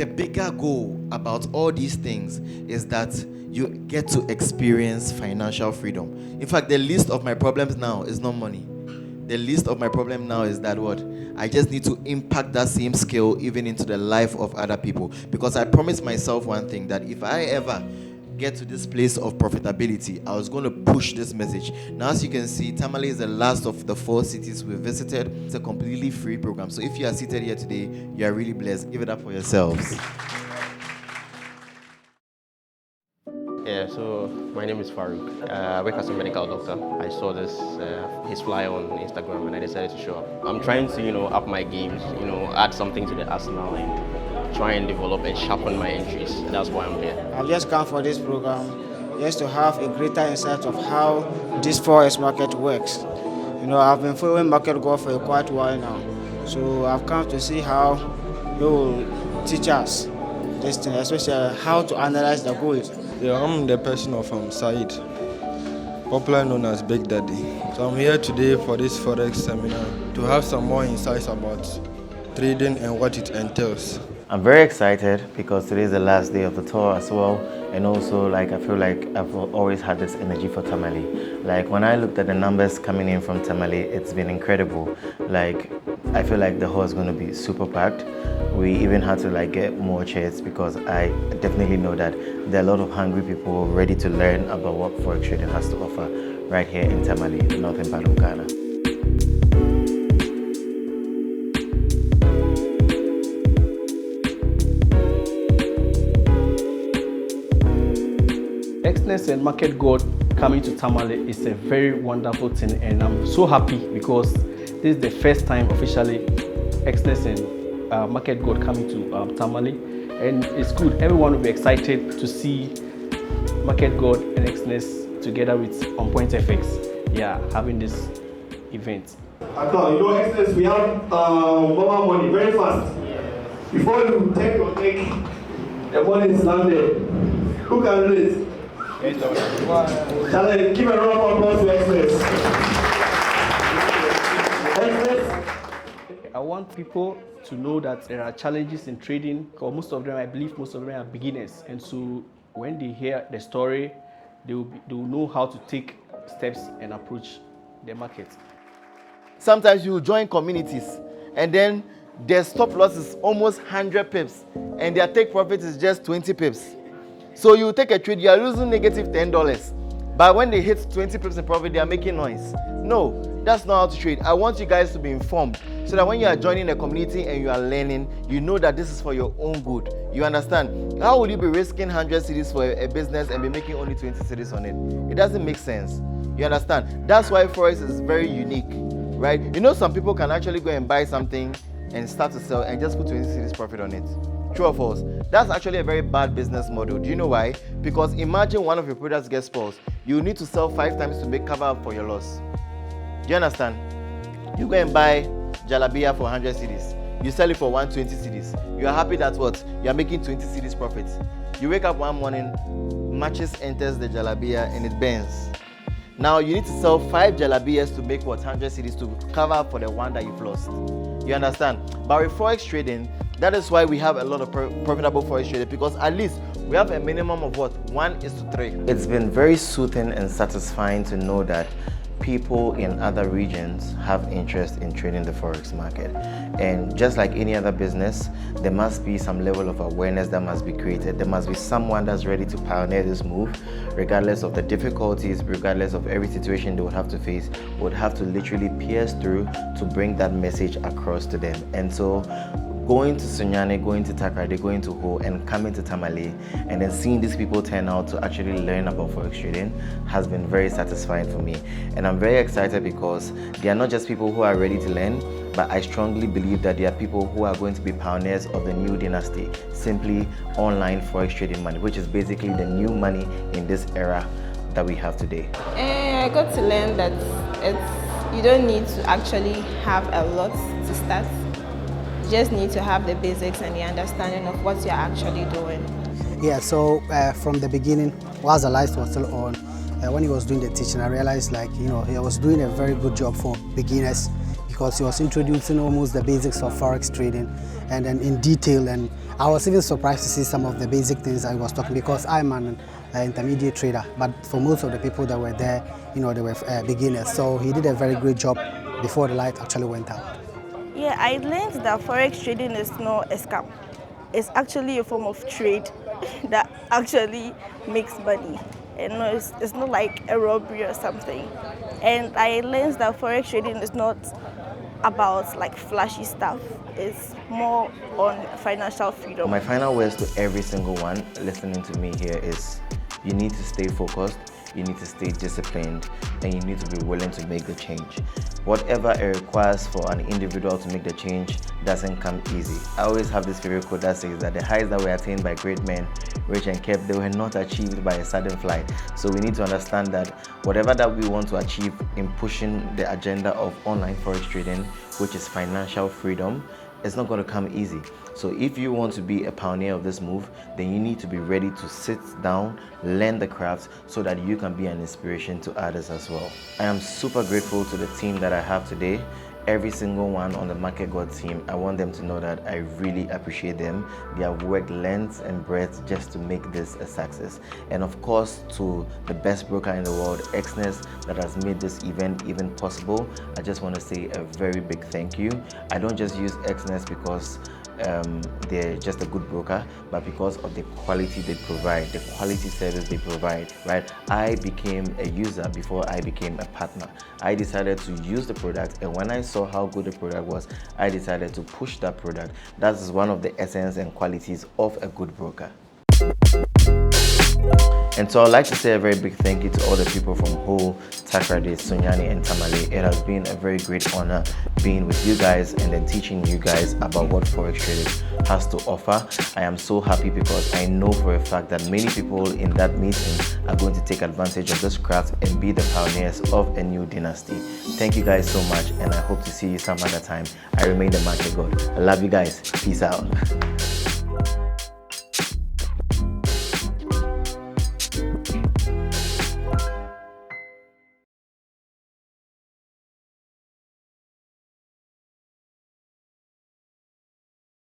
the bigger goal about all these things is that you get to experience financial freedom. In fact, the least of my problems now is not money. The least of my problem now is that what? I just need to impact that same skill even into the life of other people. Because I promised myself one thing, that if I ever get to this place of profitability, I was going to push this message. Now, as you can see, Tamale is the last of the 4 cities we visited. It's a completely free program. So if you are seated here today, you are really blessed. Give it up for yourselves. Yeah, so my name is Farouk. I work as a medical doctor. I saw this his flyer on Instagram and I decided to show up. I'm trying to, up my games, add something to the arsenal and try and develop and sharpen my entries. That's why I'm here. I've just come for this program just to have a greater insight of how this Forex market works. I've been following MarketGod for quite a while now. So I've come to see how they will teach us this thing, especially how to analyze the gold. Yeah, I'm the person of Said, popularly known as Big Daddy. So I'm here today for this Forex seminar to have some more insights about trading and what it entails. I'm very excited because today is the last day of the tour as well, and also I feel like I've always had this energy for Tamale. When I looked at the numbers coming in from Tamale, it's been incredible. I feel like the hall is going to be super packed. We even had to get more chairs because I definitely know that there are a lot of hungry people ready to learn about what Forex trading has to offer right here in Tamale, northern part of Ghana. Exness and MarketGod coming to Tamale is a very wonderful thing, and I'm so happy because this is the first time officially Exness and MarketGod coming to Tamale, and it's good. Everyone will be excited to see MarketGod and Exness together with On Point FX. Yeah, having this event. Exness, we have mobile money very fast. Before you take your take, the money is landed. Who can do it? Shall I give a round of applause to Exness? I want people to know that there are challenges in trading, because I believe most of them are beginners, and so when they hear the story, they will know how to take steps and approach the market. Sometimes you join communities and then their stop loss is almost 100 pips and their take profit is just 20 pips. So you take a trade, you are losing negative $10. But when they hit 20 pips in profit, they are making noise. No, that's not how to trade. I want you guys to be informed so that when you are joining a community and you are learning, you know that this is for your own good. You understand? How would you be risking 100 cedis for a business and be making only 20 cedis on it? It doesn't make sense. You understand? That's why Forex is very unique, right? Some people can actually go and buy something and start to sell and just put 20 cedis profit on it. True or false? That's actually a very bad business model. Do you know why? Because imagine one of your products gets spoiled. You need to sell 5 times to make cover up for your loss. Do you understand? You go and buy Jalabia for 100 cedis. You sell it for 120 cedis. You are happy that what? You are making 20 cedis profit. You wake up one morning, matches enters the Jalabia and it burns. Now you need to sell 5 Jalabias to make what? 100 cedis to cover up for the one that you've lost. You understand? But with Forex trading, that is why we have a lot of profitable Forex traders, because at least we have a minimum of what? 1:3. It's been very soothing and satisfying to know that people in other regions have interest in trading the Forex market. And just like any other business, there must be some level of awareness that must be created. There must be someone that's ready to pioneer this move, regardless of the difficulties, regardless of every situation they would have to face, would have to literally pierce through to bring that message across to them. And so going to Sunyane, going to Takrady, going to Ho, and coming to Tamale, and then seeing these people turn out to actually learn about Forex trading has been very satisfying for me. And I'm very excited because they are not just people who are ready to learn, but I strongly believe that they are people who are going to be pioneers of the new dynasty, simply online Forex trading money, which is basically the new money in this era that we have today. I got to learn that you don't need to actually have a lot to start. You just need to have the basics and the understanding of what you're actually doing. Yeah, so from the beginning, whilst the lights were still on, when he was doing the teaching, I realized he was doing a very good job for beginners, because he was introducing almost the basics of Forex trading and then in detail, and I was even surprised to see some of the basic things that he was talking, because I'm an intermediate trader, but for most of the people that were there, they were beginners. So he did a very great job before the light actually went out. Yeah, I learned that Forex trading is not a scam. It's actually a form of trade that actually makes money. And no, it's not like a robbery or something. And I learned that Forex trading is not about like flashy stuff. It's more on financial freedom. My final words to every single one listening to me here is, you need to stay focused, you need to stay disciplined, and you need to be willing to make the change. Whatever it requires for an individual to make the change doesn't come easy. I always have this favorite quote that says that the highs that were attained by great men, rich and kept, they were not achieved by a sudden flight. So we need to understand that whatever that we want to achieve in pushing the agenda of online forex trading, which is financial freedom, it's not going to come easy. So if you want to be a pioneer of this move, then you need to be ready to sit down, learn the craft, so that you can be an inspiration to others as well. I am super grateful to the team that I have today. Every single one on the MarketGod team, I want them to know that I really appreciate them. They have worked length and breadth just to make this a success. And of course, to the best broker in the world, Xness, that has made this event even possible, I just want to say a very big thank you. I don't just use Xness because they're just a good broker, but because of the quality they provide, the quality service they provide, right? I became a user before I became a partner. I decided to use the product, and when I saw how good the product was, I decided to push that product. That is one of the essence and qualities of a good broker. And so I'd like to say a very big thank you to all the people from Ho, Takrade, Sunyani, and Tamale. It has been a very great honor being with you guys and then teaching you guys about what Forex trading has to offer. I am so happy because I know for a fact that many people in that meeting are going to take advantage of this craft and be the pioneers of a new dynasty. Thank you guys so much, and I hope to see you some other time. I remain the MarketGod. I love you guys. Peace out.